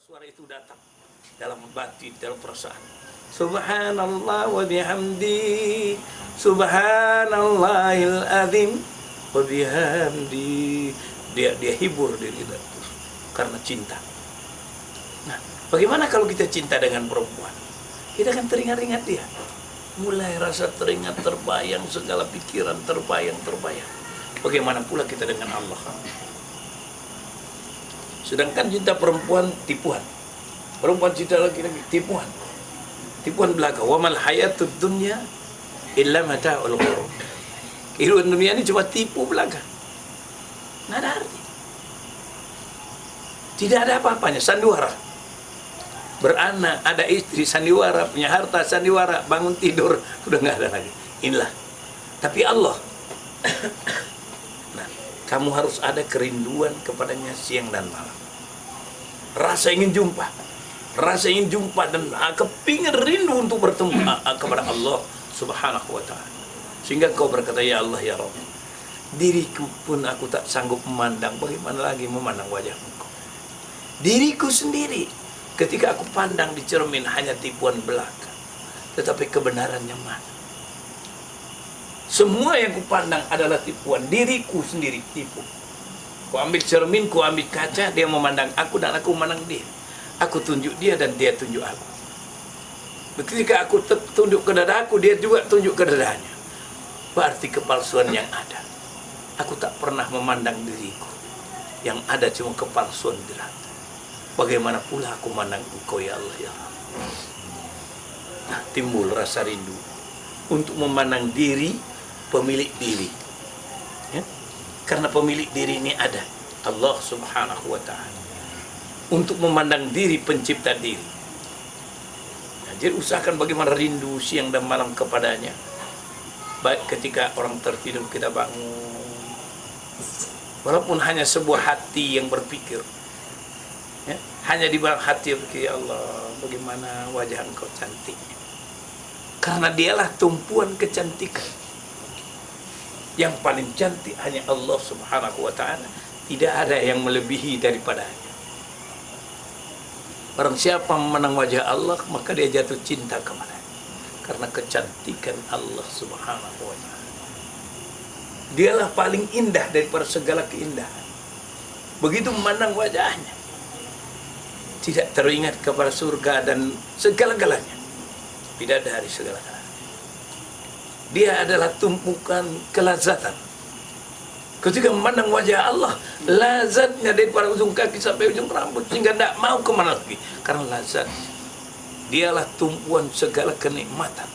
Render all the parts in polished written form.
suara itu datang dalam batin, dalam perasaan. Subhanallah wa bihamdi, subhanallahil azim wa bihamdi. Dia hibur diri itu karena cinta. Nah, bagaimana kalau kita cinta dengan perempuan? Kita akan teringat-ingat dia. Mulai rasa teringat, terbayang, segala pikiran terbayang. Bagaimana pula kita dengan Allah? Sedangkan cinta perempuan tipuan. Perempuan cinta laki-laki tipuan. Tipuan belaka. Wa mal hayatud dunya illa mata'ul ghurur. Kehidupan dunia ini cuma tipu belaka. Nggak ada arti. Tidak ada apa-apanya, sandiwara. Beranak, ada istri, sandiwara, punya harta, sandiwara, bangun tidur, udah nggak ada lagi. Inilah. Tapi Allah, nah, kamu harus ada kerinduan kepadanya siang dan malam. Rasa ingin jumpa dan kepingin rindu untuk bertemu kepada Allah Subhanahu wa ta'ala. Sehingga kau berkata, ya Allah ya Rabb, diriku pun aku tak sanggup memandang, bagaimana lagi memandang wajahmu. Diriku sendiri ketika aku pandang di cermin hanya tipuan belaka, tetapi kebenarannya mana? Semua yang kupandang adalah tipuan, diriku sendiri tipu. Ku ambil cermin, ku ambil kaca, dia memandang aku dan aku memandang dia. Aku tunjuk dia dan dia tunjuk aku. Ketika aku tunjuk ke dadaku, dia juga tunjuk ke dadanya. Berarti kepalsuan yang ada. Aku tak pernah memandang diriku. Yang ada cuma kepalsuan belaka. Bagaimana pula aku memandang engkau ya Allah ya Allah. Nah, timbul rasa rindu untuk memandang diri pemilik diri. Ya? Karena pemilik diri ini ada, Allah Subhanahu wa ta'ala. Untuk memandang diri pencipta diri. Nah, jadi usahakan bagaimana rindu siang dan malam kepadanya. Baik ketika orang tertidur kita bangun. Walaupun hanya sebuah hati yang berpikir. Ya, hanya di bawah hati berpikir, ya Allah, bagaimana wajah engkau cantik. Karena dialah tumpuan kecantikan. Yang paling cantik hanya Allah Subhanahu wa ta'ala. Tidak ada yang melebihi daripadanya. Barang siapa memandang wajah Allah, maka dia jatuh cinta kepadanya. Karena kecantikan Allah Subhanahu wa ta'ala. Dialah paling indah daripada segala keindahan. Begitu memandang wajahnya, tidak teringat kepada surga dan segala-galanya. Bidadari segala-galanya. Dia adalah tumpukan kelazatan. Ketika memandang wajah Allah, lazatnya daripada ujung kaki sampai ujung rambut, sehingga tidak mau kemana lagi. Karena lazat, dialah tumpuan segala kenikmatan.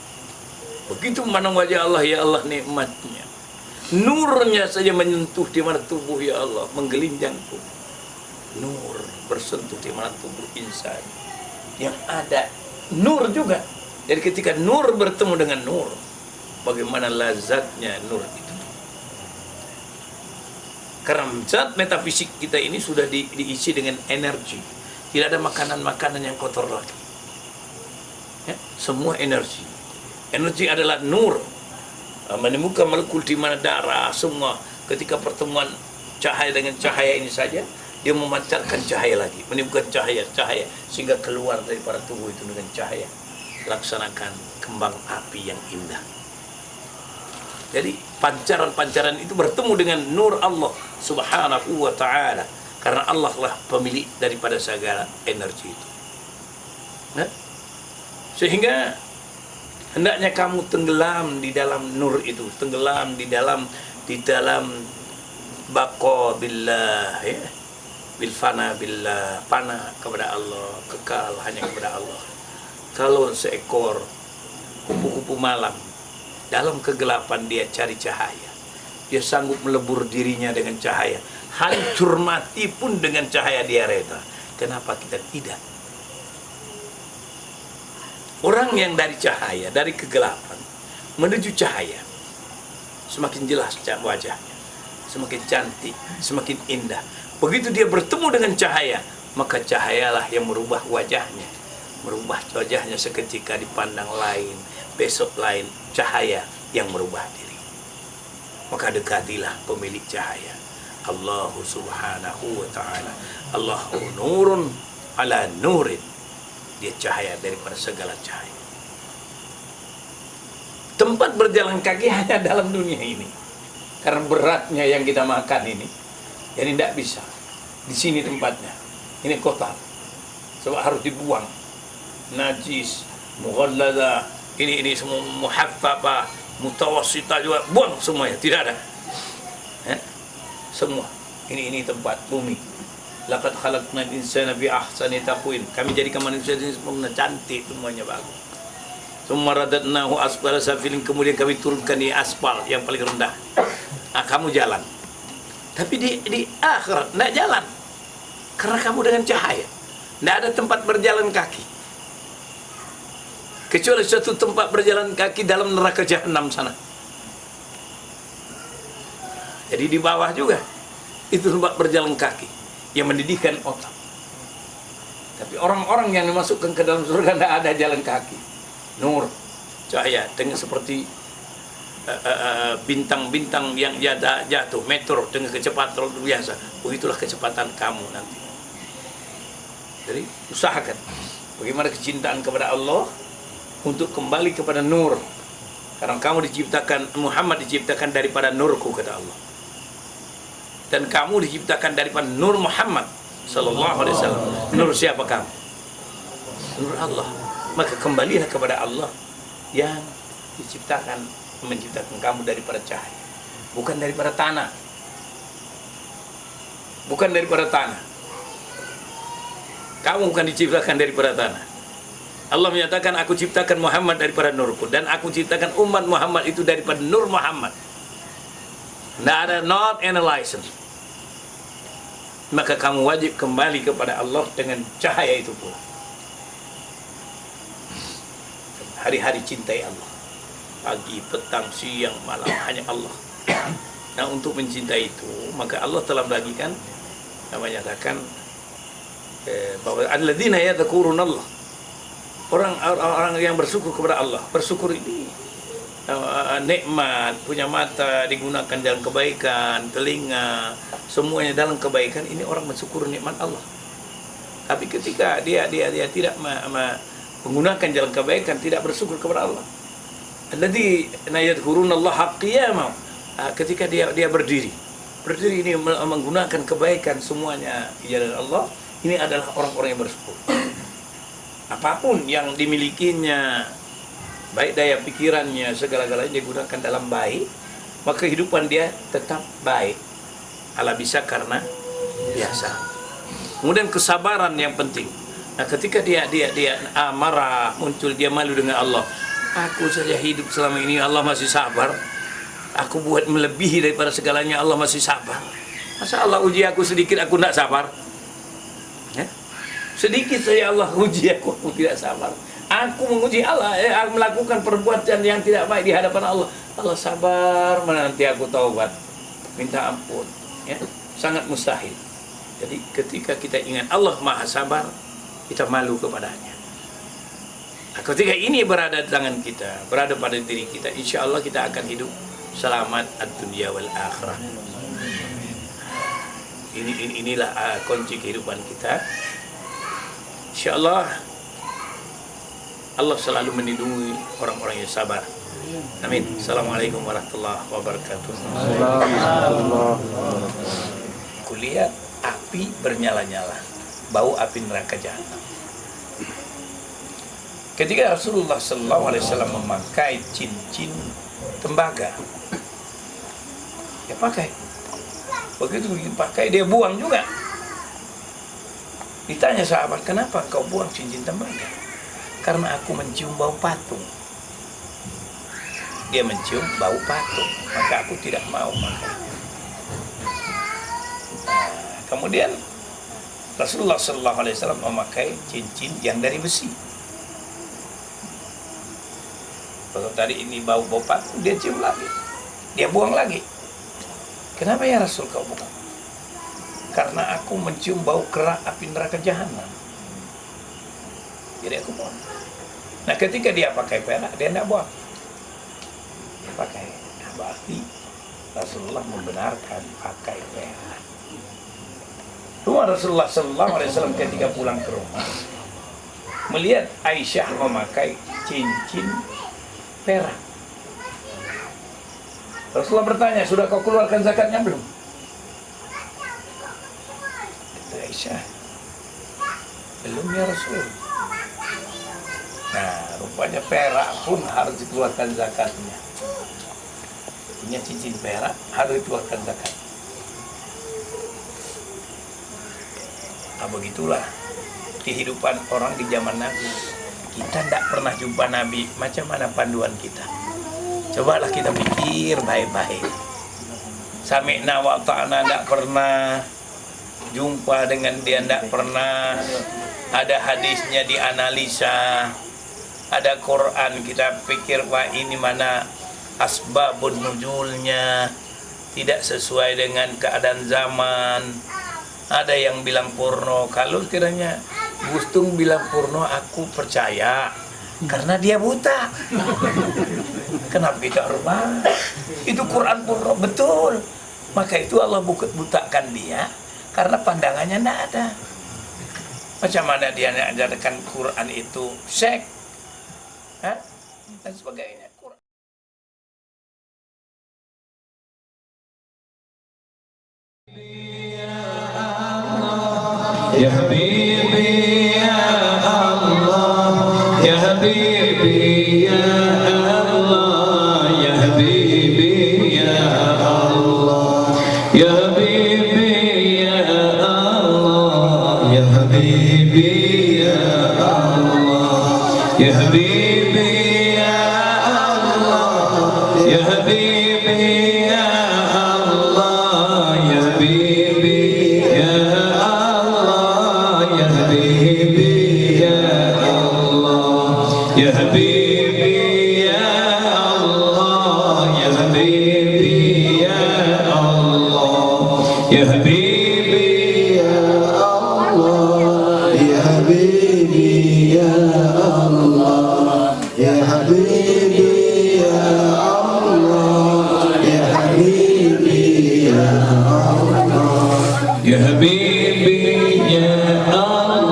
Begitu memandang wajah Allah, ya Allah nikmatnya. Nurnya saja menyentuh di mana tubuh ya Allah, menggelinjang pun. Nur bersentuh di mana tubuh insan. Yang ada nur juga. Jadi ketika nur bertemu dengan nur, bagaimana lazatnya nur itu. Karena zat metafisik kita ini sudah diisi dengan energi. Tidak ada makanan-makanan yang kotor lagi. Ya, semua energi. Energi adalah nur. Menemukan molekul di mana darah semua. Ketika pertemuan cahaya dengan cahaya ini saja, dia memancarkan cahaya lagi. Menimbulkan cahaya. Sehingga keluar daripada tubuh itu dengan cahaya. Laksanakan kembang api yang indah. Jadi pancaran-pancaran itu bertemu dengan nur Allah Subhanahu wa ta'ala. Karena Allah lah pemilik daripada segala energi itu. Nah, sehingga hendaknya kamu tenggelam di dalam nur itu. Tenggelam di dalam baqa billah, ya. Bilfana billah. Pana kepada Allah. Kekal hanya kepada Allah. Kalau seekor kupu-kupu malam, dalam kegelapan dia cari cahaya. Dia sanggup melebur dirinya dengan cahaya. Hancur mati pun dengan cahaya dia rela. Kenapa kita tidak? Orang yang dari cahaya, dari kegelapan, menuju cahaya, semakin jelas wajahnya. Semakin cantik, semakin indah. Begitu dia bertemu dengan cahaya, maka cahayalah yang merubah wajahnya. Merubah wajahnya seketika dipandang lain. Besok lain, cahaya yang merubah diri. Maka dekatilah pemilik cahaya, Allah Subhanahu wa ta'ala. Allahu nurun ala nurin. Dia cahaya daripada segala cahaya. Tempat berjalan kaki hanya dalam dunia ini. Karena beratnya yang kita makan ini, jadi tidak bisa. Di sini tempatnya. Ini kotor. Sebab harus dibuang. Najis, mughallada, ini semua muhaffafah, mutawassitah juga, buang semuanya, tidak ada. Semua. Ini tempat bumi. Laqad khalaqnal insana fi ahsani taqwim. Kami jadikan manusia ini sempurna, cantik, semuanya bagus. Tsumma radadnahu asfala safilin, kemudian kami turunkan di aspal yang paling rendah. Kamu jalan. Tapi di akhirat tidak jalan. Karena kamu dengan cahaya. Tidak ada tempat berjalan kaki. Kecuali suatu tempat berjalan kaki dalam neraka jahanam sana. Jadi di bawah juga itu tempat berjalan kaki yang mendidihkan otak. Tapi orang-orang yang dimasukkan ke dalam surga tidak ada jalan kaki. Nur, cahaya, dengan seperti bintang-bintang yang jatuh, meteor dengan kecepatan luar biasa. Begitulah kecepatan kamu nanti. Jadi usahakan bagaimana kecintaan kepada Allah untuk kembali kepada nur. Karena kamu diciptakan, Muhammad diciptakan daripada nurku, kata Allah. Dan kamu diciptakan daripada nur Muhammad sallallahu alaihi wasallam. Nur siapa kamu? Nur Allah. Maka kembalilah kepada Allah yang menciptakan kamu daripada cahaya, bukan daripada tanah. Bukan daripada tanah. Kamu bukan diciptakan daripada tanah. Allah menyatakan, aku ciptakan Muhammad daripada nurku, dan aku ciptakan umat Muhammad itu daripada nur Muhammad. Tidak ada not analysis. Maka kamu wajib kembali kepada Allah dengan cahaya itu pula. Hari-hari cintai Allah. Pagi, petang, siang, malam, hanya Allah. Nah, untuk mencintai itu, maka Allah telah bagikan, menyatakan bahwa alladzina yadhkurunallah, orang yang bersyukur kepada Allah. Bersyukur ini nikmat, punya mata digunakan dalam kebaikan, telinga, semuanya dalam kebaikan. Ini orang bersyukur nikmat Allah. Tapi ketika dia tidak menggunakan jalan kebaikan, tidak bersyukur kepada Allah. Alladzina yadhkurunallaha qiyamah, ketika dia berdiri ini menggunakan kebaikan semuanya di jalan Allah, ini adalah orang-orang yang bersyukur. Apapun yang dimilikinya, baik daya pikirannya, segala-galanya digunakan dalam baik, maka kehidupan dia tetap baik. Ala bisa karena biasa. Kemudian kesabaran yang penting. Nah, ketika dia marah, muncul, dia malu dengan Allah. Aku saja hidup selama ini, Allah masih sabar. Aku buat melebihi daripada segalanya, Allah masih sabar. Masa Allah uji aku sedikit, aku tidak sabar? Ya? Sedikit saja Allah uji aku tidak sabar. Aku menguji Allah, aku melakukan perbuatan yang tidak baik di hadapan Allah. Allah sabar, menanti aku taubat, minta ampun. Ya? Sangat mustahil. Jadi ketika kita ingat Allah Maha Sabar, kita malu kepadanya. Nah, ketika ini berada di tangan kita, berada pada diri kita, insya Allah kita akan hidup selamat ad-dunya wal akhirah. Inilah kunci kehidupan kita. Insya Allah Allah selalu melindungi orang-orang yang sabar. Amin. Assalamualaikum warahmatullahi wabarakatuh. Kulihat api bernyala-nyala, bau api neraka jahanam. Ketika Rasulullah SAW memakai cincin tembaga, dia pakai. Begitu dipakai, dia buang juga. Ditanya sahabat, kenapa kau buang cincin tembaga? Karena aku mencium bau patung. Dia mencium bau patung, maka aku tidak mau makan. Kemudian Rasulullah SAW memakai cincin yang dari besi. Kalau tadi ini bau patung, dia cium lagi, dia buang lagi. Kenapa ya Rasul kau buang? Karena aku mencium bau kerak api neraka jahanam. Jadi aku buang. Nah, ketika dia pakai perak, dia tidak buang. Dia pakai. Nah, berarti Rasulullah membenarkan pakai perak. Rumah Rasulullah SAW ketika pulang ke rumah, melihat Aisyah memakai cincin perak. Rasulullah bertanya, sudah kau keluarkan zakatnya belum? Kata Aisyah, belum ya Rasul. Nah, rupanya perak pun harus dikeluarkan zakatnya. Punya cincin perak harus dikeluarkan zakat. Nah, begitulah kehidupan orang di zaman Nabi. Kita tidak pernah jumpa Nabi, macam mana panduan kita? Cobalah kita pikir baik-baik. Sami'na wa ta'na, tidak pernah jumpa dengan dia, tidak pernah ada hadisnya dianalisa, ada Quran kita pikir, wah ini mana asbabun nuzulnya, tidak sesuai dengan keadaan zaman. Ada yang bilang porno. Kalau kiranya Gustung bilang porno, aku percaya karena dia buta. Kenapa kita hormat? Itu Quran porno, betul. Maka itu Allah butakan dia karena pandangannya tidak ada. Macam mana dia mengajarkan Quran itu seks, dan sebagainya. Ya Habibi ya Allah, ya Habibi ya Allah, ya Habibi ya Allah, ya Habibi ya Allah, ya Habibi ya Allah, ya Habibi ya Allah, ya Habibi ya Allah, ya Habibi ya Ya Habibi ya Allah, ya Habibi ya Allah, ya Habibi ya Allah, ya Habibi ya Allah, ya Habibi ya Allah, ya Habibi ya Allah, ya Habibi ya Allah, ya Habibi Ya Habibi ya Allah,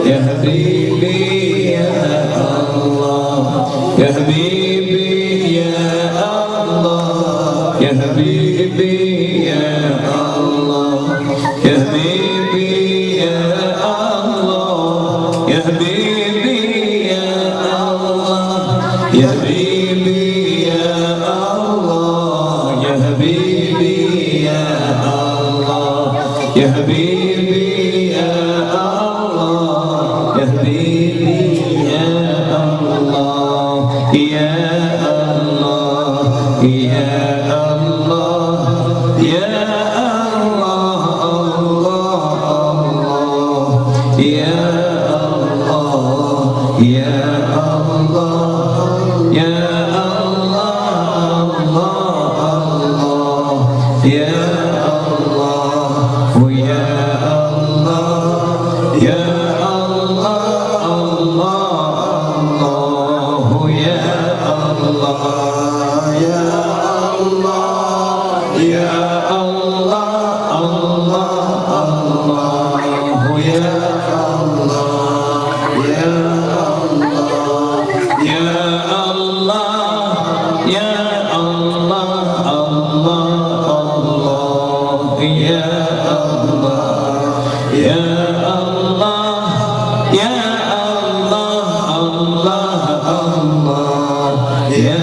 ya Habibi ya Allah, ya Habibi ya Allah, ya Habibi ya Allah, ya Habibi ya Allah, ya Habibi ya Allah, ya Habibi ya Allah, ya Habibi ya Allah. Ya Allah, Ya Allah, Ya Allah, Allah, Allah, Ya Allah, Ya Allah, Ya Allah, Allah, Allah, Ya Allah, oh Ya Allah, Ya Allah, Allah, Allah, Ya Allah, Ya Allah, Ya Allah, Allah, Allah, Ya Allah, Ya Allah, Ya Allah, Ya Allah, Allah, Allah, Ya Allah, Ya Allah, Ya Allah, Allah, Allah, Ya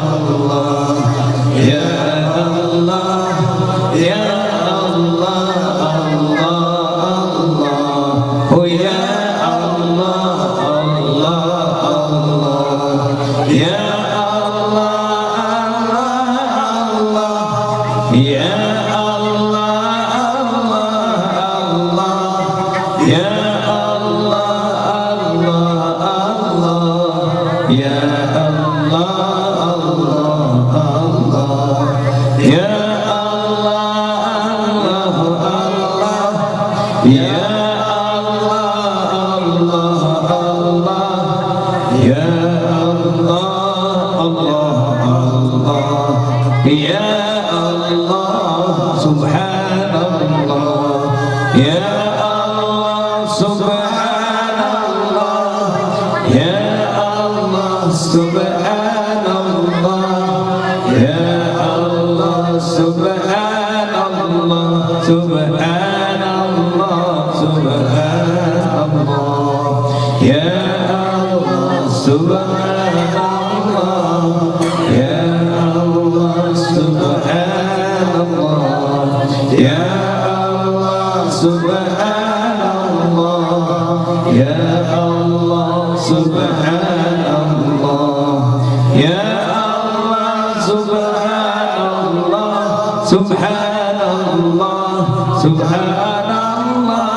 Allah, Ya Allah, Ya Allah, Allah, Allah, oh Ya Allah, Allah, Allah, Ya Allah, Allah, Ya Allah, Allah, Allah, Ya Allah, Allah, Allah, Ya Allah, Allah, Allah, Ya Allah, Allah, Ya Allah, Allah, Ya Allah, Allah, Allah, Ya Allah, Subhanallah, subhanallah ya Allah subhanallah subhanallah subhanallah ya Allah subhanallah ya Allah subhanallah ya Allah subhanallah ya Allah subhanallah ya Allah subhanallah subhanallah subhanallah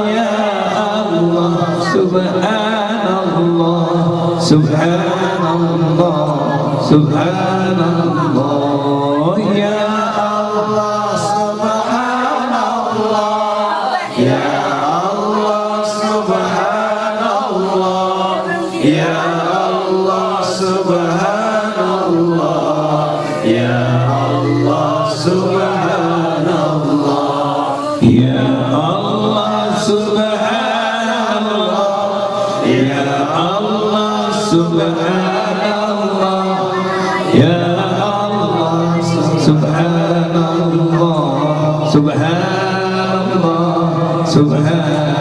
ya Allah subhanallah subhanallah subhanallah ya Allah subhanallah ya Allah subhanallah ya Allah subhanallah ya Allah subhanallah ya Allah subhanallah ya Allah subhanallah ya Allah subhanallah subhanallah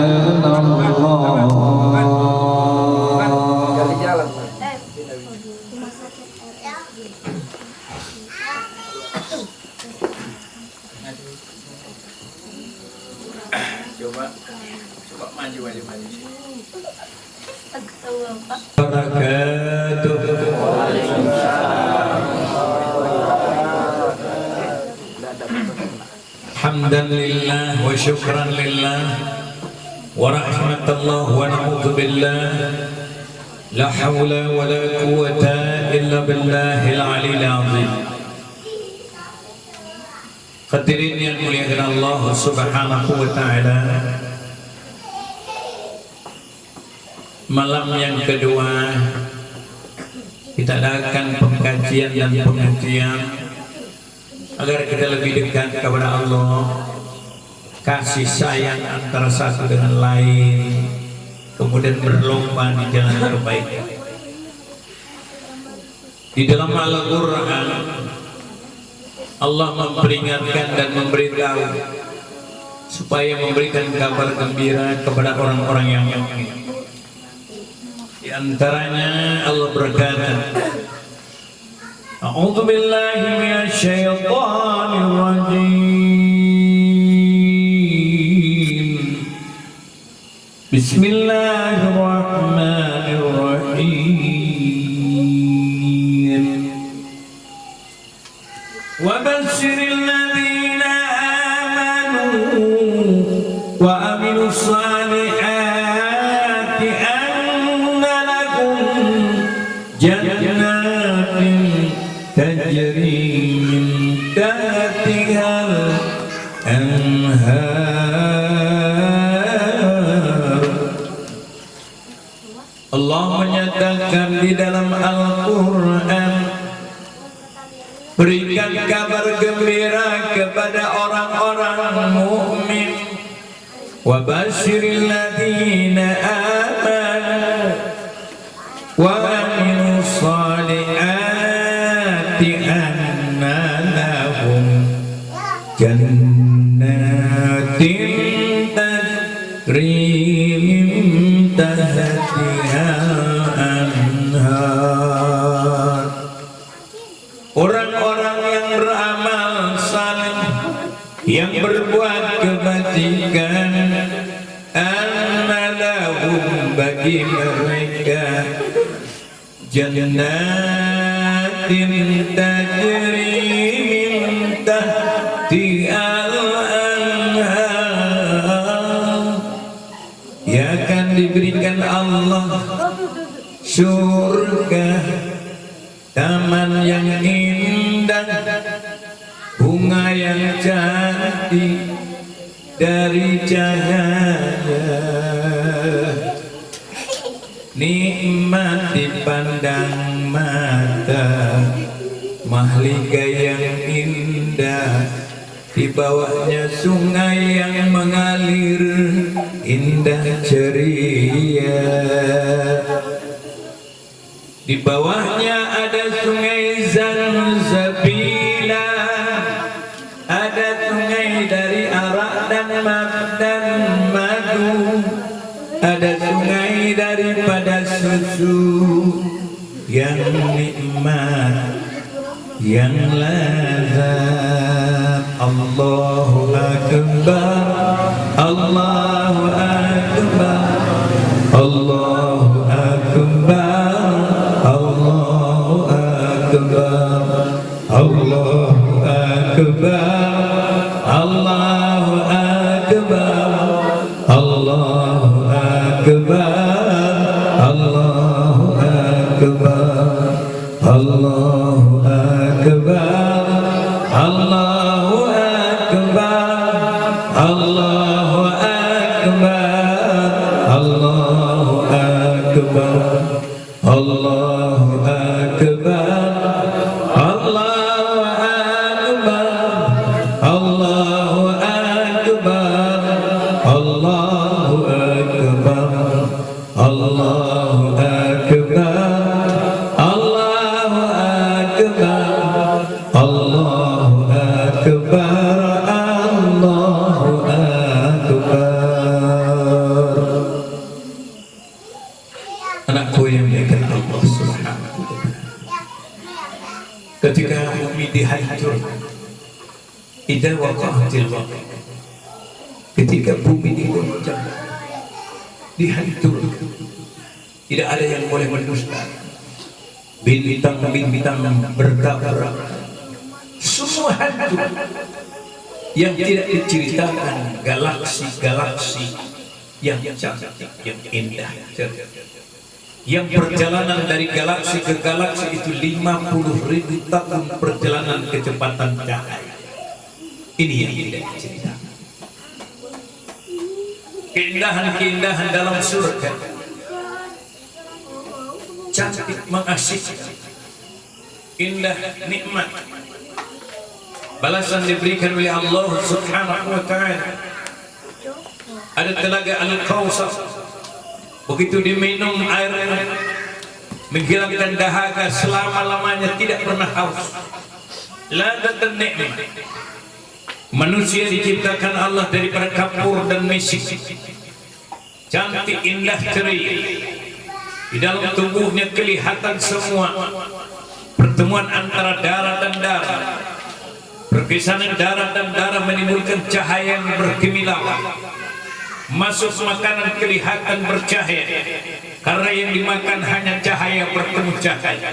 Coba maju sini. Hamdan lillah wa syukran lillah wa rahmatullah wa na'udzu billah la hawla wa la quwwata illa billahil aliyil azim. Hadirin yang muliakan Allah Subhanahu wa taala, malam yang kedua kita adakan pengkajian dan pengajian agar kita lebih dekat kepada Allah, kasih sayang antara satu dengan lain, kemudian berlomba di jalan kebaikan. Di dalam Al-Quran Allah memperingatkan dan memberitahu supaya memberikan kabar gembira kepada orang-orang yang mukmin. Di antaranya Allah berkata, A'udzu billahi minasyaitonir rajim. Bismillahirrahmanirrahim. Wa basyiril ladzina amanu wa amilus shalihati anna lahum jannatin tajri min tahtihal anhar. Allah menyatakan di dalam Al-Quran, berikan kabar gembira kepada orang-orang mukmin. Wa basyiril ladzina amanu wa amilus shalihati anna lahum jannatin tajri min tahtihal anhar. Orang-orang yang beramal saleh, yang berbuat kebajikan, anna lahum, bagi mereka, jannatin tajri min tahtihal anhar, yang akan diberikan Allah surga, taman yang indah, bunga yang cantik dari cahaya, nikmat dipandang mata, mahligai yang indah, di bawahnya sungai yang mengalir indah ceria. Di bawahnya ada sungai Zanzabila, ada sungai dari arak dan madu, ada sungai daripada susu yang nikmat, yang lazat. Allahu Akbar, Allahu Akbar, Allahu Akbar, Allahu Akbar, Allahu Akbar, Allahu Akbar, Allahu Akbar, Allahu Akbar, Allahu Akbar, Allahu Akbar, Allahu Akbar, Allahu Akbar, Allahu Akbar, Allahu Akbar, Allahu Akbar, Allahu Akbar, Allahu Akbar, Allahu Akbar, Allahu Akbar, Allahu Akbar. Anakku yang diikat Allah Subhanahu wa ta'ala, ketika bumi dihancurkan, idza waqa'atil waqi'ah, ketika bumi digoncang, dihancurkan, tidak ada yang boleh mendusta. Bintang-bintang bertabrak, semua hancur. Yang tidak diceritakan galaksi-galaksi yang cantik, yang indah, yang perjalanan dari galaksi ke galaksi itu 50.000 tahun perjalanan kecepatan cahaya. Ini yang tidak diceritakan. Keindahan-keindahan dalam surga, cantik, mengasihkan, indah, nikmat. Balasan diberikan oleh Allah Subhanahu wa ta'ala. Ada telaga Al-Kautsar, begitu diminum air menghilangkan dahaga selama-lamanya, tidak pernah haus. Ladzatan nikmat. Manusia diciptakan Allah daripada kapur dan misik, cantik, indah, ceria. Di dalam tubuhnya kelihatan semua pertemuan antara darah dan darah. Perpisahan darah dan darah menimbulkan cahaya yang berkimilauan. Masuk makanan kelihatan bercahaya, karena yang dimakan hanya cahaya bertemu cahaya.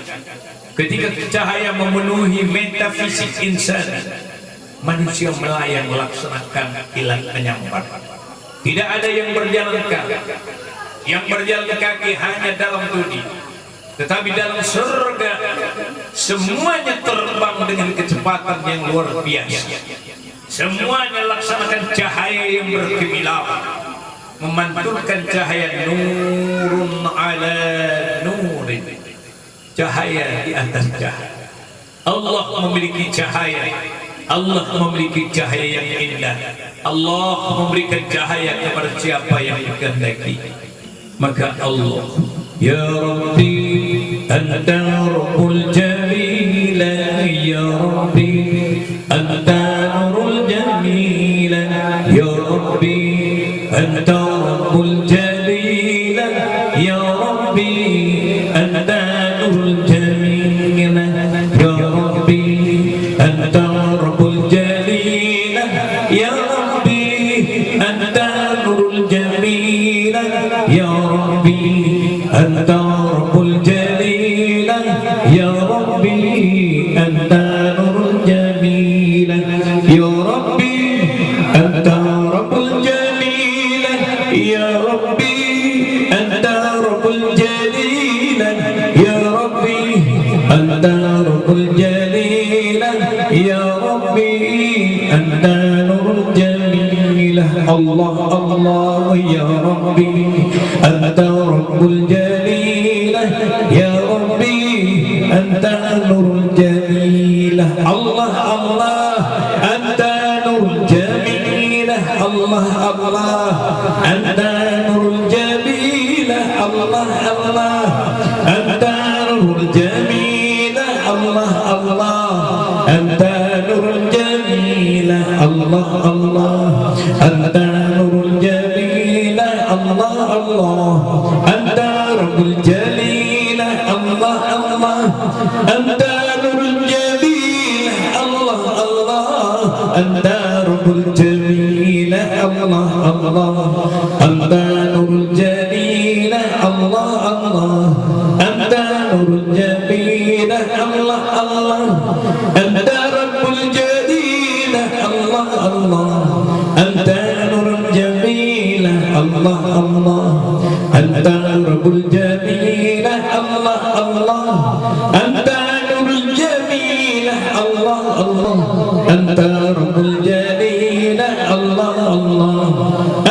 Ketika cahaya memenuhi metafisik insan, manusia melayang melaksanakan hilang menyambar. Tidak ada yang berjalan kaki. Yang berjalan kaki hanya dalam dunia, tetapi dalam surga semuanya terbang dengan kecepatan yang luar biasa. Semuanya laksanakan cahaya yang berkimilauan, memantulkan cahaya nurun ala nurin, cahaya di atas cahaya. Allah memiliki cahaya, Allah memiliki cahaya yang indah. Allah memberikan cahaya kepada siapa yang dikehendaki. Maka Allah, ya Rabbi anta rabbul jamil, ya Rabbi anta nurul jamil, ya Rabbi anta rabbul jamil, ya Rabbi anta nurul jamil, ya Rabbi anta rabbul jamil, ya Rabbi anta nurul jamil, ya Rabbi anta rabbul jalil, ya Rabbi anta nurul jamil, ya Rabbi anta rabbul jalil, ya Rabbi anta rabbul jalil, ya Rabbi anta rabbul jalil, ya Rabbi anta nurul jamil. Allah Allah ya Rabbi anta rabbul jalil, ya Rabbi anta nurul jamil. Allah Allah anta nurul jamil, Allah Allah anta nurul jamil, Allah Allah anta nurul nurul jamilah Allah Allah anta nurul jamilah Allah Allah anta nurul jamilah Allah Allah anta rabbul jalilah Allah Allah anta nurul jamilah Allah Allah anta rabbul jamilah Allah Allah anta nurul jamilah Allah Allah anta nurul jamilah Allah Allah anta rabbul jalilah Allah Allah anta nurul jamilah Allah Allah anta rabbul jamilah Allah Allah anta nurul jamilah Allah Allah anta rabbul jalilah Allah Allah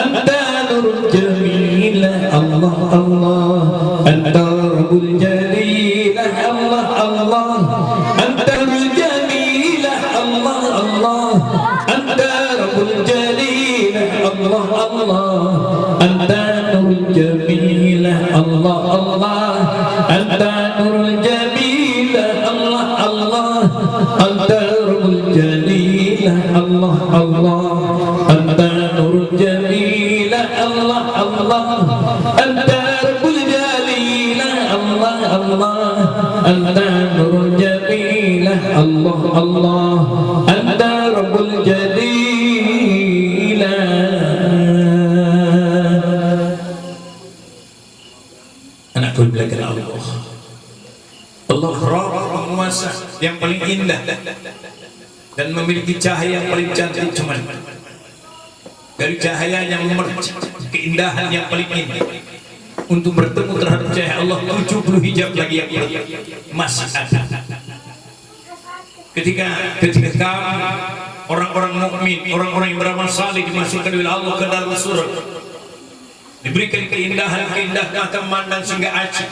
anta nurul jamilah Allah Allah anta rabbul jalilah Allah Allah anta nurul jamilah Allah Allah anta rabbul jalilah Allah Allah anta nurul jamilah Allah Allah anta nurul jamilah Allah Allah anta rabbul jalilah Allah Allah anta nurul jamilah Allah Allah anta rabbul jalilah Allah Allah anta nurul jamilah Allah Allah anta rabbul jalilah. Anakku belajar Allah. Allah Rabb penguasa yang paling indah dan memiliki cahaya yang paling cantik. Cuman dari cahaya yang memercik keindahan yang paling indah untuk bertemu terhadap cahaya Allah 70 hijab lagi yang masih ada. Ketika kamu orang-orang mukmin, orang-orang yang beramal saleh dimasukkan oleh Allah ke dalam surga, diberikan keindahan akan memandang sehingga acik.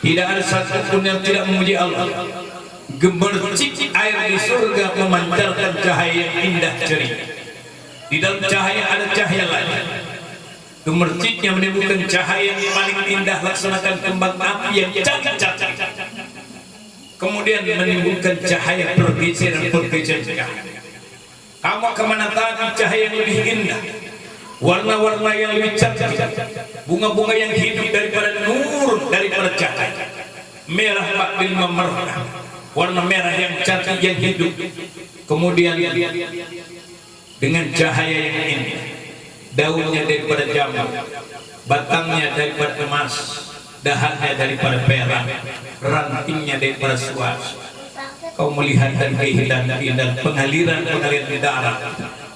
Tidak ada satupun yang tidak memuji Allah. Gemercik air di surga memancarkan cahaya yang indah cerah. Di dalam cahaya ada cahaya lain. Gemerciknya menimbulkan cahaya yang paling indah laksanakan kembang api yang cacat. Kemudian menimbulkan cahaya pergeseran cahaya. Kamu kemana tadi cahaya yang lebih indah, warna-warna yang lebih cantik, bunga-bunga yang hidup daripada nur, daripada cahaya merah bakbil memerah, warna merah yang cantik yang hidup. Kemudian dengan cahaya yang indah, daunnya daripada jamur, batangnya daripada emas, dahannya daripada perak, rantingnya daripada suas. Kau melihat dan keindahan pengaliran darah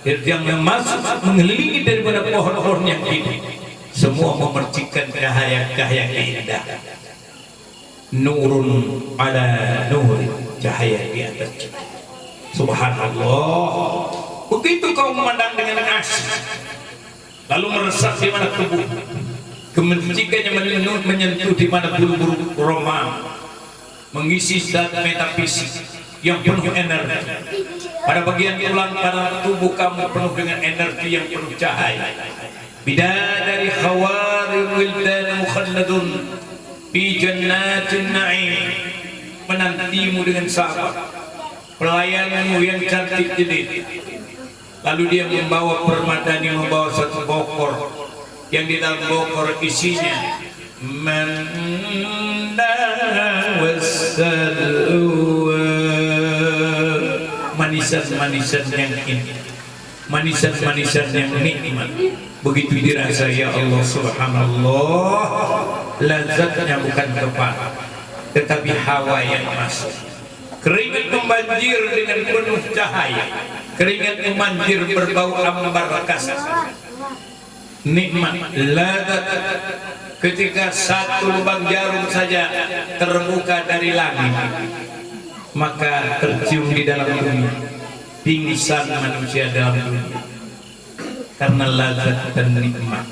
yang masuk mengelilingi daripada pohon-pohon yang hidup, semua memercikkan cahaya-cahaya indah. Nurun ala nur, cahaya di atas cahaya. Subhanallah. Begitu kau memandang dengan asik, lalu meresap di mana tubuh, kemercikannya menyentuh di mana bulu-bulu roman, mengisi zat metafisik yang penuh energi. Pada bagian tulang pada tubuh kamu penuh dengan energi yang penuh cahaya. Bidadari khawarir wildan mukhalladun fi jannatin na'im, menantimu dengan sabar, pelayanmu yang cantik jadi. Lalu dia membawa permadani, membawa satu bokor yang di dalam bokor isinya manisan-manisan yang indah, manisan-manisan yang nikmat. Begitu dirasa, ya Allah, subhanallah, lazatnya bukan kepala tetapi hawa yang masuk. Keringat membanjir dengan penuh cahaya, keringat membanjir berbau ambar kasar, nikmat, lazat. Ketika satu lubang jarum saja terbuka dari langit, maka tercium di dalam bumi, pingsan manusia dalam bumi karena lazat dan nikmat.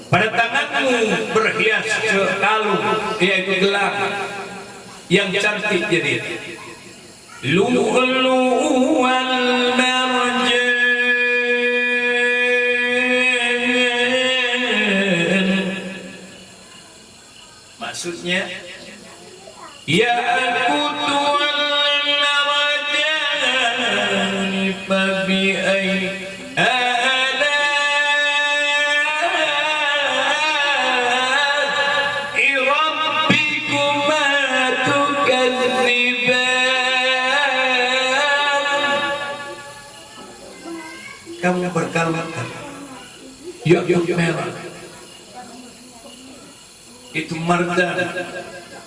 Pada tanganmu berhias kalung, yaitu gelang yang cantik jadi lu'lu' wal marjan. Maksudnya Ya aku tuan rajan fabi ai ala rabbikuma tukadziban. Kamu berkalimat ya merah itu marga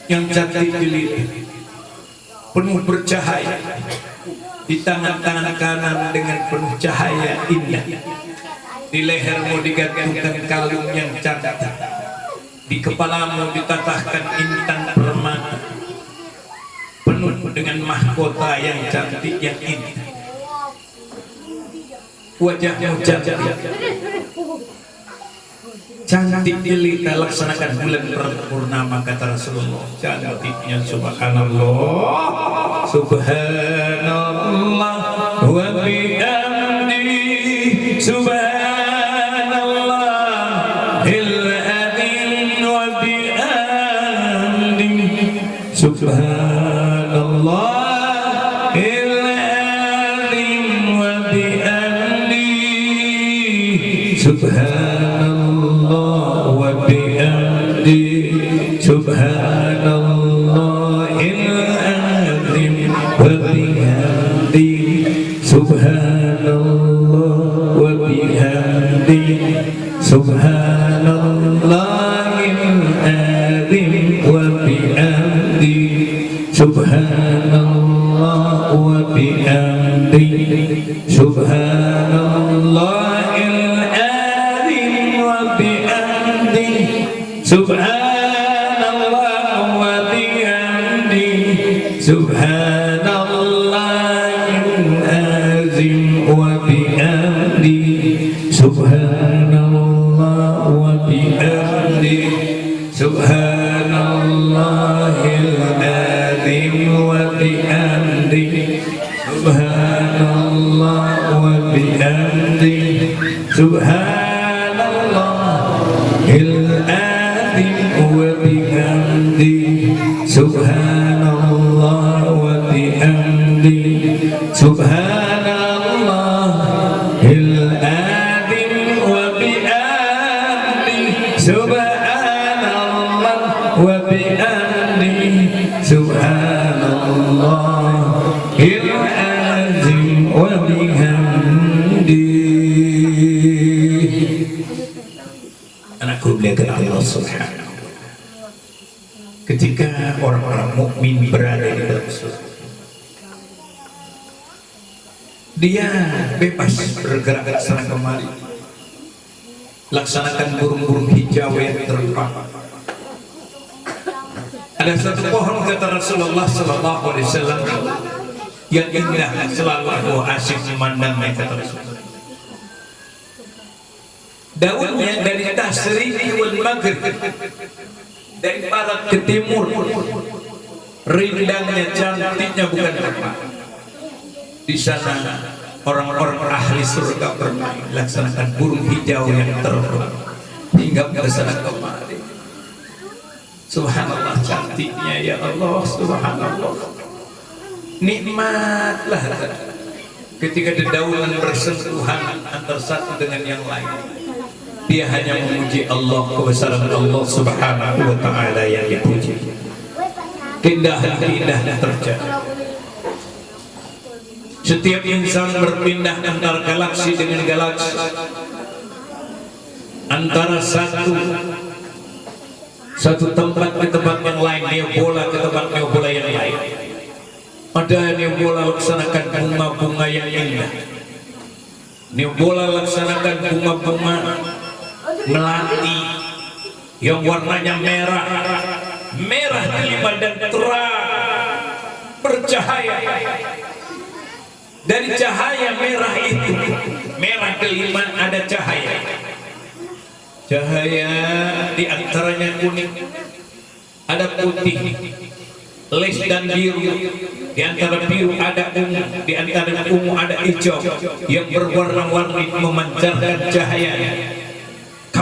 yang cantik dilihat, penuh bercahaya, di tangan-tangan kanan dengan penuh cahaya indah, di lehermu digantungkan kalung yang cantik, di kepalamu ditatahkan intan permata, penuh dengan mahkota yang cantik yang indah, wajahmu cantik, cantik jelita laksanakan bulan purnama, kata Rasulullah. Cantiknya subhanallah, subhanallah wa bihamdihi, subhanallahil azim wa bihamdihi, subhanallahil azim wa bihamdihi, subhanallah wa bihamdihi, subhanallahil azim wa bihamdihi, subhanallah wa bihamdihi, subhanallahil azim wa bihamdihi, subhanallah wa bihamdihi, subhanallahil subhanallah wa bihamdihi, subhanallahil azim wa bihamdihi, subhanallah wa bihamdihi, subhanallahil azim wa bihamdihi, subhanallah wa bihamdihi, subhanallahil subhanallah wa bihamdihi, subhanallahil azim wa bihamdihi, subhanallah wa bihamdihi, subhanallahil azim wa bihamdihi. Anakku belajar Allah subhanahu. Ketika orang-orang mukmin berada di dalam surga, dia bebas bergerak ke sana kemari, laksanakan burung-burung hijau yang terbang. Ada satu pohon, kata Rasulullah sallallahu alaihi wasallam, yang indah, selalu aku asyik memandangnya, kata Rasulullah. Daunnya dari tasriqi wal maghrib, dari barat ke timur, rindangnya, cantiknya bukan apa. Di sana orang-orang ahli surga bermain, laksanakan burung hijau yang terbang hingga ke sana kemari. Subhanallah, cantiknya ya Allah, subhanallah. Nikmatlah ketika dedaunan bersentuhan antara satu dengan yang lain. Dia hanya memuji Allah, kebesaran Allah subhanahu wa ta'ala yang dipuji. Keindahan-keindahan terjadi. Setiap insan berpindah antara galaksi dengan galaksi, antara satu tempat ke tempat yang lain, nebula ke tempat nebula yang lain. Ada nebula laksanakan bunga-bunga yang indah, nebula laksanakan bunga-bunga melati yang warnanya merah, merah delima dan terang, bercahaya. Dari cahaya merah itu, merah delima, ada cahaya. Cahaya di antaranya kuning, ada putih, les dan biru. Di antara biru ada ungu, di antara ungu ada hijau yang berwarna-warni memancarkan cahaya.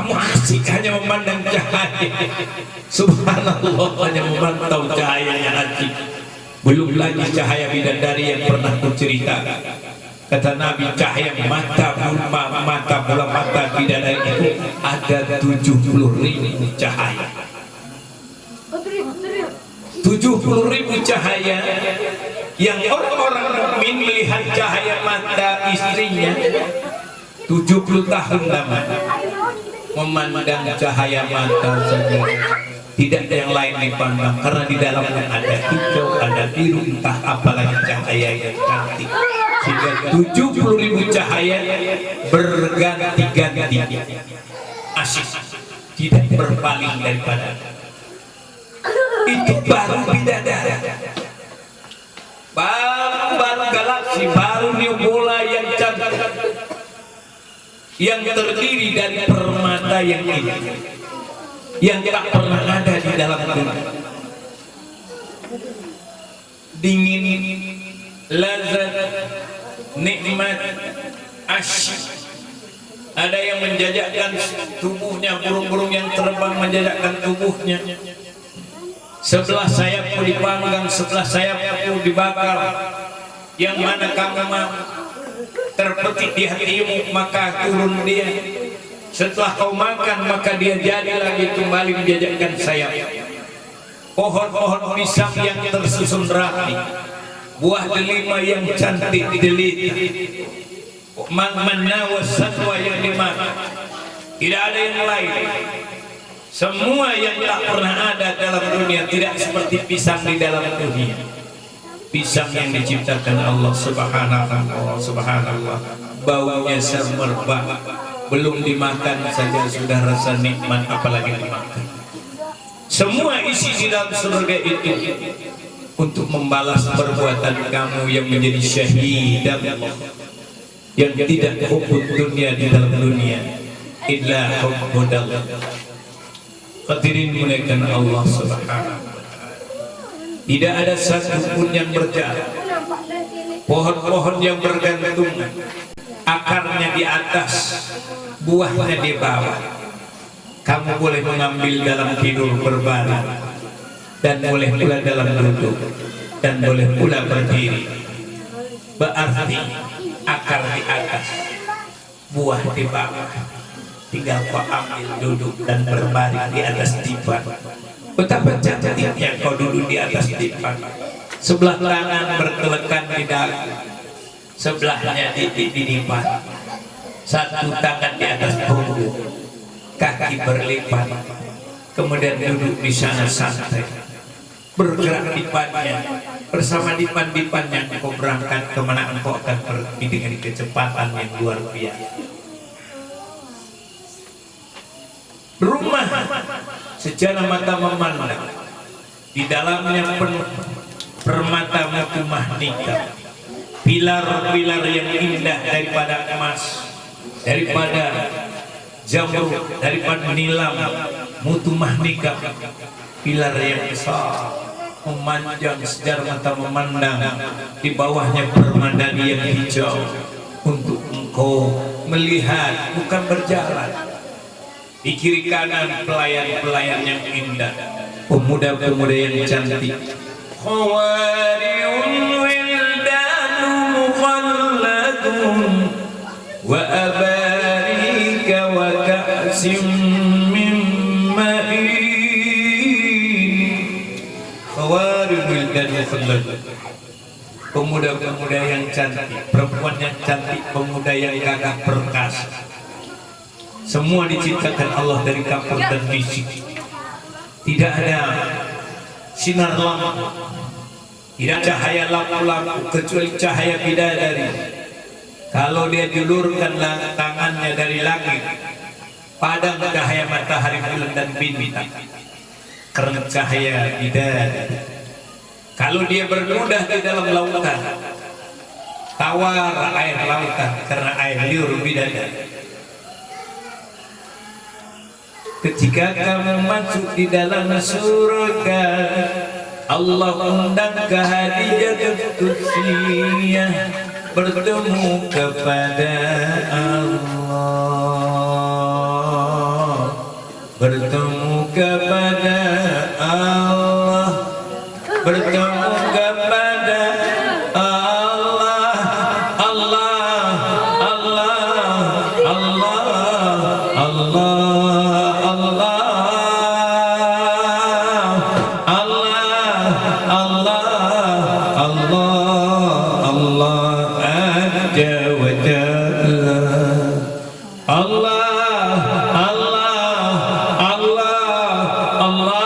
Kamu asik hanya memandang cahaya. Subhanallah, hanya memantau cahayanya asik. Belum lagi cahaya bidadari yang pernah kuceritakan. Kata Nabi, cahaya mata bola mata bidadari itu ada 70.000 cahaya. 70.000 cahaya yang orang-orang mukmin melihat cahaya mata istrinya 70 tahun lamanya memandang cahaya mata saja, tidak ada yang lain dipandang karena di dalamnya ada hijau, ada biru, entah apalagi cahaya yang cantik, sehingga 70.000 cahaya berganti-ganti asyik, tidak berpaling daripada itu. Baru bidadari, baru galaksi, baru nebula yang cantik, yang terdiri dari permata yang indah, yang tak pernah ada di dalam dunia. Dingin, lazat, nikmat, asyik. Ada yang menjajakkan tubuhnya, burung-burung yang terbang menjajakkan tubuhnya. Sebelah sayapku dipanggang, sebelah sayapku dibakar. Yang mana kamu mau? Terpetik di hatimu, maka turun dia. Setelah kau makan, maka dia jadi lagi kembali menjajakkan sayap. Pohon-pohon pisang yang tersusun rapi, buah delima yang cantik diteliti, manna wasatwa yang dimakan. Tidak ada yang lain. Semua yang tak pernah ada dalam dunia tidak seperti pisang di dalam dunia. Pisang yang diciptakan Allah Subhanallah, baunya semerbak, belum dimakan saja sudah rasa nikmat, apalagi dimakan. Semua isi di dalam surga itu untuk membalas perbuatan kamu yang menjadi syahid Allah, yang tidak hubbud dunia di dalam dunia illa hubbudallah. Hadirin muliakan Allah Subhanahu. Tidak ada satupun yang berjalan, pohon-pohon yang bergantung, akarnya di atas, buahnya di bawah. Kamu boleh mengambil dalam tidur berbaring, dan boleh pula dalam duduk, dan boleh pula berdiri. Berarti akar di atas, buah di bawah. Tinggal kau ambil, duduk dan berbaring di atas dipan. Betapa cantiknya kau duduk di atas dipan. Sebelah tangan berkelekan di dagu, sebelahnya di dipan. Satu tangan di atas punggung, kaki berlipat. Kemudian duduk di sana santai, bergerak dipannya. Bersama dipan-dipannya engkau berangkat kemana engkau akan pergi dengan kecepatan yang luar biasa. Rumah secara mata memandang, di dalamnya penuh permata mutu mahnika, pilar-pilar yang indah daripada emas, daripada jamrud, daripada nilam, mutu mahnika, pilar yang besar memanjang secara mata memandang. Di bawahnya permadani yang hijau untuk engkau melihat, bukan berjalan. Di kiri kanan pelayan-pelayan yang indah, pemuda-pemuda yang cantik. Khawariun wildanu mukhalladun wa abarika wa ka'sim min ma'in. Khawariun wildanu mukhalladun, pemuda-pemuda yang cantik, perempuan yang cantik, pemuda yang gagah perkasa. Semua diciptakan Allah dari kapur dan fisik. Tidak ada sinar lampu, tidak cahaya lampu-lampu, kecuali cahaya bidadari. Kalau dia julurkan tangannya dari langit, padam cahaya matahari, bulan dan bintang, karena cahaya bidadari. Kalau dia bermudah di dalam lautan, tawar air lautan karena air liur bidadari. Ketika kamu masuk di dalam surga, Allah undang ke Khadijah Qudsiyah bertemu kepada Allah. bertemu kepada Allah, bertemu kepada Allah, Allah, Allah, Allah, Allah, Allah, Allah, Allah, Azza wa Jalla. Allah, Allah, Allah, Allah,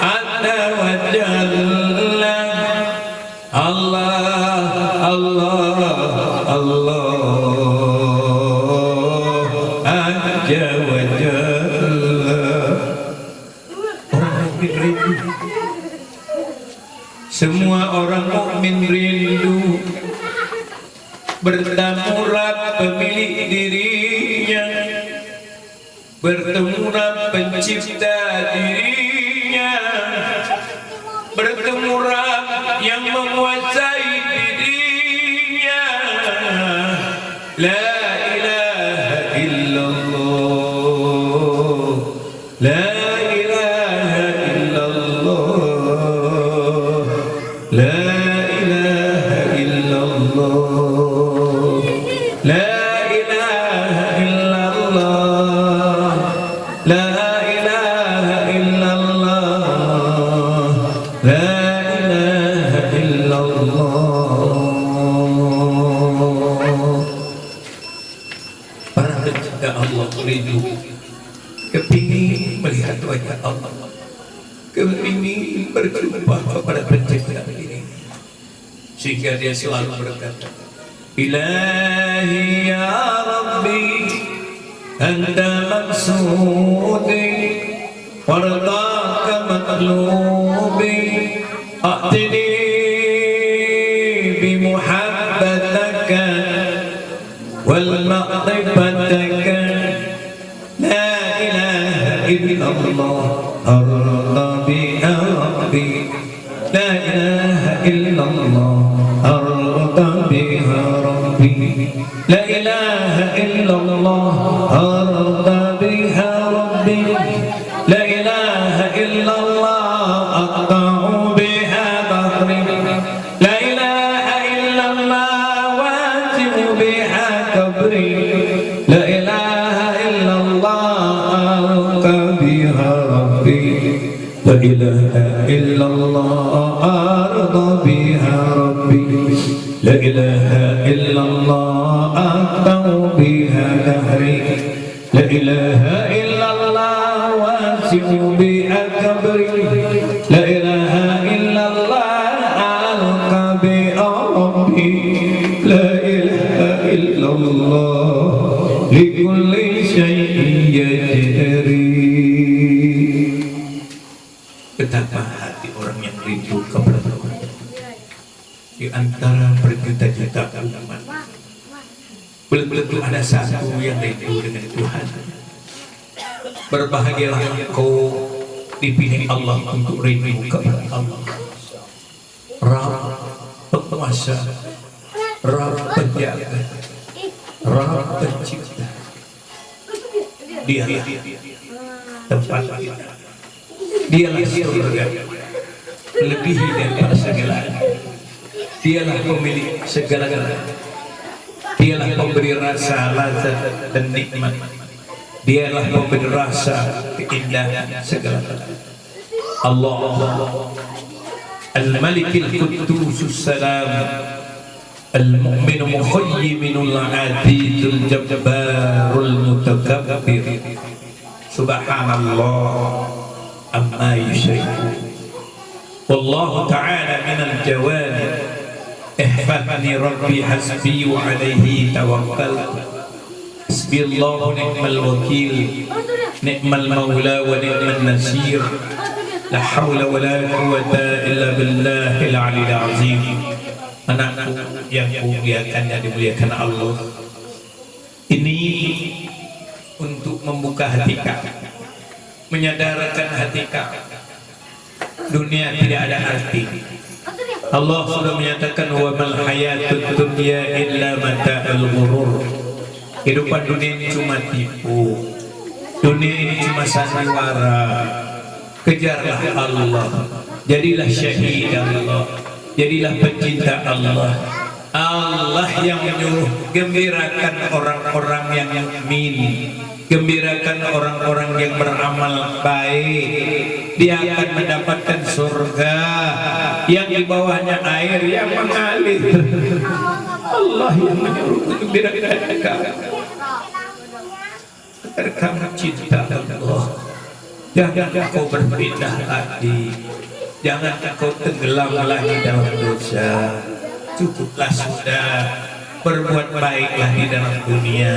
Azza wa Jalla. Allah, Allah, Allah, Azza wa Jalla. Orang mukmin rindu. Semua orang mukmin rindu bertemu Rabb pemilik dirinya, bertemu Rabb pencipta dirinya, bertemu Rabb yang menguasai dirinya. La ilaha illallah, la ilaha illallah, la ilaha illallah, la ilaha illallah, la ilaha illallah, la ilaha illallah. Para pencinta Allah rindu, kepingin melihat wajah Allah, kepingin berjumpa kepada pencipta ini, sehingga dia selalu berkata, Ilahi ya Rabbi, Anta maksudi, wardaka matlubi, a'tini bimuhabbataka wal ma'rifataka. La ilaha illallah, arda biha Rabbi. La ilaha illallah, arda biha Rabbi. La ilaha illallah, arda biha Rabbi. La ilaha illallah, aqta'u biha bahri. La ilaha illallah, wasi'u biha kabri. La ilaha illallah, alqa biha Rabbi. La ilaha illallah, arda biha Rabbi. La ilaha illallah, aqta'u biha dahri. La ilaha illallah, wasi'u biha kabri. La ilaha illallah, alqa biha Rabbi. La ilaha illallah, likulli syai'in yajri. Betapa hati orang yang rindu kepada Tuhan. Di antara berjuta-juta umat, belum ada satu yang rindu dengan Tuhan. Berbahagialah engkau dipilih Allah untuk rindu kepada Allah. Rabb penguasa, Rabb penjaga, Rabb pencipta. Dialah tempat kita, dialah surga, melebihi daripada segalanya. Dialah pemilik segala-galanya. Dialah pemberi rasa lazat dan nikmat. Dialah pemberi rasa keindahan segala-galanya. Allah Al-Malikil Quddusus Salam, Al-Mu'minu Mukhayyiminul Adidul Jabbarul Mutakabbir. Subhanallah amma yushrikun. Wallahu ta'ala minal jawad. Ihfadni Rabbi hasbi wa alaihi tawakkal. Hasbiyallahu ni'mal wakil, ni'mal maula wa ni'mal nasir. La hawla wa la quwwata illa billahil aliyil azim. Anakku yang muliakan, yang dimuliakan Allah, ini untuk membuka hati kami, menyadarkan hati kami, dunia tidak ada arti. Allah sudah menyatakan wa mal hayatud dunya illa mata'ul ghurur. Kehidupan dunia ini cuma tipu, dunia ini cuma sandiwara. Kejarlah Allah, jadilah syahid Allah, jadilah pencinta Allah. Allah yang menyuruh, gembirakan orang-orang yang mukmin, gembirakan orang-orang yang beramal baik. Dia akan mendapatkan surga yang di bawahnya air yang mengalir. Allah yang menyuruh, gembirakan kamu agar kamu cinta Allah. Jangan kau berpindah hati, jangan kau tenggelam lagi dalam dosa. Cukuplah sudah, berbuat baiklah di dalam dunia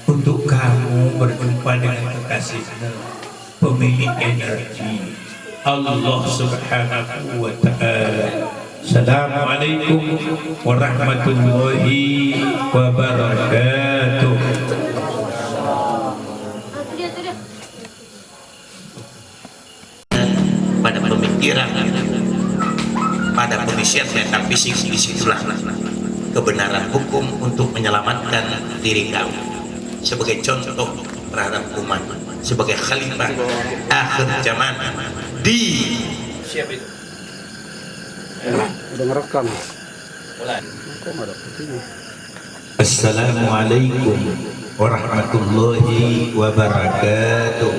untuk kamu berjumpa dengan kekasihmu, pemilik energi, Allah Subhanahu wa Ta'ala. Assalamualaikum warahmatullahi wabarakatuh. Pada pemikiran, pada kondisi metafisik, disitulah kebenaran hukum untuk menyelamatkan diri kamu sebagai contoh terhadap umat, sebagai khalifah akhir zaman di Siap itu. Udah ngerekam. Mulai. Kok nggak ada putihnya? Assalamualaikum warahmatullahi wabarakatuh.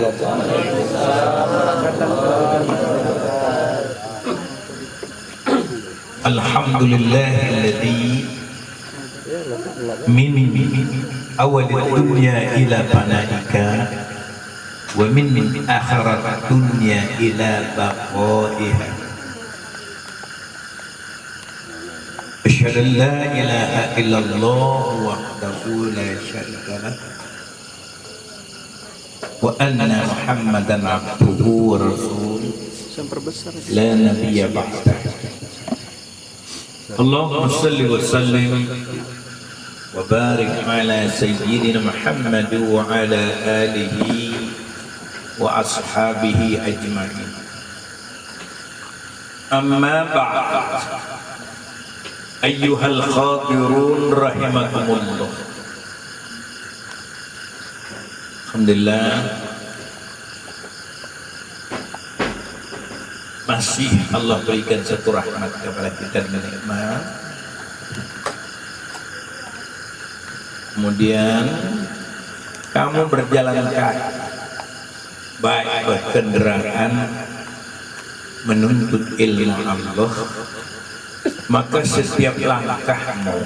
Alhamdulillahilladzi min awal dunya ila fanaika wa min akhirat dunya ila baqaiha. Asyhadu an la ilaha illallah wahdahu la syarika lah wa anna Muhammadan abduhu wa rasuluh la nabiyya ba'dah. Allahumma salli wa sallim wa barik ala sayyidina Muhammad wa ala alihi wa ashabihi ajma'in. Amma ba'd. Ayyuhal khadirun rahimakumullah. Alhamdulillah, masih Allah berikan satu rahmat kepada kita dan nikmat. Kemudian kamu berjalan kaki, baik berkendaraan menuntut ilmu Allah, maka setiap langkahmu,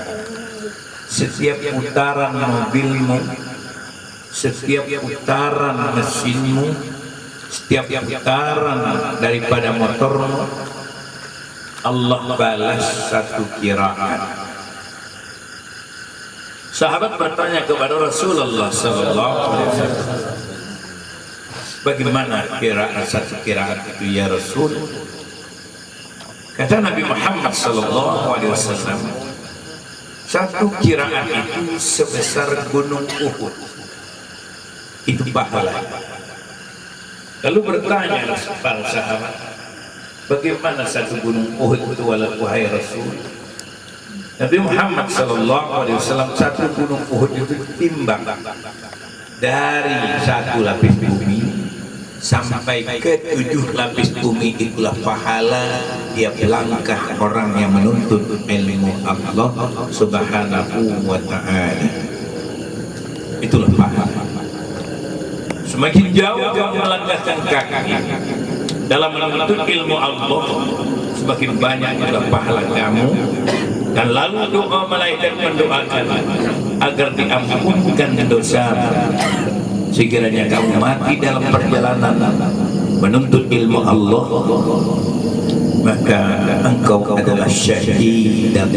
setiap putaran mobilmu, setiap putaran mesinmu, setiap putaran daripada motormu, Allah balas satu kiraan. Sahabat bertanya kepada Rasulullah SAW, bagaimana kiraan satu kiraan itu ya Rasul? Kata Nabi Muhammad SAW, satu kiraan itu sebesar gunung Uhud. Itu pahala. Lalu bertanya para sahabat, bagaimana satu gunung Uhud itu wahai Rasul? Nabi Muhammad SAW, satu gunung Uhud itu timbang dari satu lapis bumi sampai ke 7 lapis bumi. Itulah pahala tiap langkah orang yang menuntut ilmu Allah Subhanahu wa Ta'ala. Itulah pahala. Semakin jauh kamu melangkahkan kaki dalam menuntut ilmu Allah, semakin banyak adalah pahala kamu. Dan lalu doa malaikat mendoakan agar diampunkan dosa. Sekiranya kamu mati dalam perjalanan menuntut ilmu Allah, maka engkau adalah syahid dan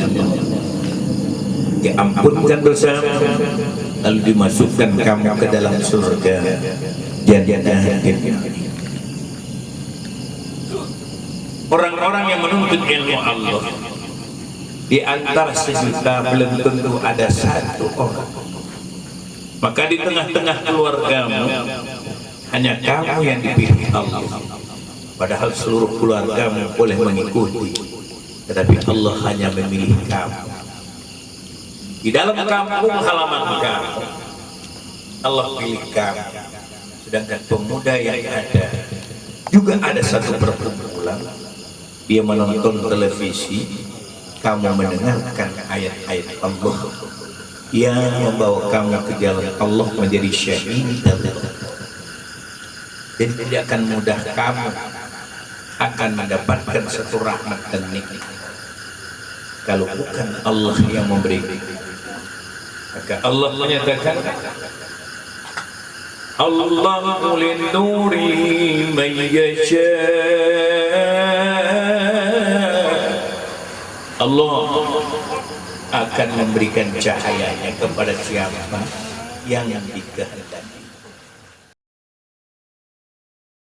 diampunkan dosa, lalu dimasukkan kamu ke dalam surga jannah. Orang-orang yang menuntut ilmu Allah, di antara sejuta belum tentu ada satu orang. Maka di tengah-tengah keluargamu hanya kamu yang dipilih Allah. Padahal seluruh keluargamu boleh mengikuti, tetapi Allah hanya memilih kamu. Di dalam kampung halaman kamu Allah pilih kamu. Sedangkan pemuda yang ada juga ada satu perkumpulan, dia menonton televisi, kamu mendengarkan ayat-ayat Allah yang membawa kamu ke jalan Allah menjadi syahid. Jadi tidak akan mudah kamu akan mendapatkan satu rahmat dan nikmat kalau bukan Allah yang memberi. Maka Allah menyatakan, Allahu lin-nuri man yasha. Allah akan memberikan cahayanya kepada siapa yang dikehendaki.